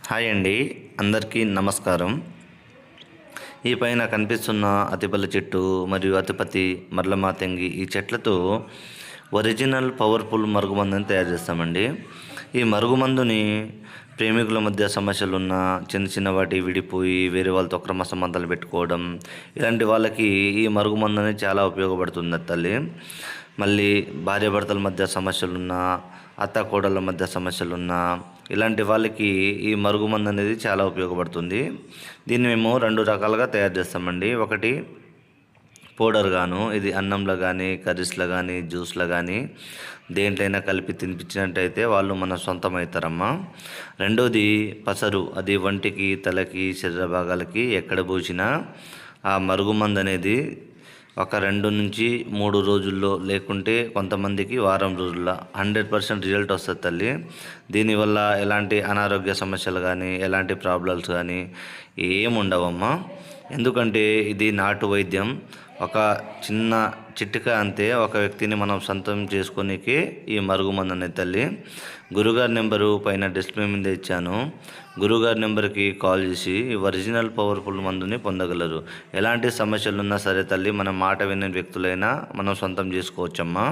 Hi అండి, అందరికీ నమస్కారం. ఈ పైన కనిపిస్తున్న అతిపల్లి చెట్టు మరియు అతిపతి మర్లమాతంగి ఈ చెట్లతో ఒరిజినల్ పవర్ఫుల్ మరుగుమందుని తయారు చేస్తామండి. ఈ మరుగుమందుని ప్రేమికుల మధ్య సమస్యలున్న చిన్న చిన్న వాటి విడిపోయి వేరే వాళ్ళతో అక్రమ సంబంధాలు పెట్టుకోవడం, ఇలాంటి వాళ్ళకి ఈ మరుగుమందు అనేది చాలా ఉపయోగపడుతుంది తల్లి. మళ్ళీ భార్యాభర్తల మధ్య సమస్యలున్నా, అత్త కోడళ్ళ మధ్య సమస్యలున్నా, ఇలాంటి వాళ్ళకి ఈ మరుగుమందు అనేది చాలా ఉపయోగపడుతుంది. దీన్ని మేము 2 రకాలుగా తయారు చేస్తామండి. ఒకటి పౌడర్ గాను, ఇది అన్నంలో కానీ, కర్రీస్లో కానీ, జ్యూస్లో కానీ దేంట్లైనా కలిపి తినిపించినట్టయితే వాళ్ళు మన సొంతం అవుతారమ్మా. రెండోది పసరు, అది వంటికి, తలకి, శరీర భాగాలకి ఎక్కడ పూసినా ఆ మరుగుమందు అనేది ఒక 2 నుంచి 3 రోజుల్లో, లేకుంటే కొంతమందికి వారం రోజుల్లో 100% రిజల్ట్ వస్తుంది తల్లి. దీనివల్ల ఎలాంటి అనారోగ్య సమస్యలు కానీ, ఎలాంటి ప్రాబ్లమ్స్ కానీ ఏముండవమ్మా. ఎందుకంటే ఇది నాటు వైద్యం. ఒక చిన్న చిట్కా అంతే, ఒక వ్యక్తిని మనం సొంతం చేసుకోనికే ఈ మరుగుమందు అనేది తల్లి. గురుగారి నెంబరు పైన డిస్ప్లే మీద ఇచ్చాను. గురుగారి నెంబర్కి కాల్ చేసి ఒరిజినల్ పవర్ఫుల్ మందుని పొందగలరు. ఎలాంటి సమస్యలు ఉన్నా సరే తల్లి, మన మాట వినే వ్యక్తులైనా మనం సొంతం చేసుకోవచ్చమ్మా.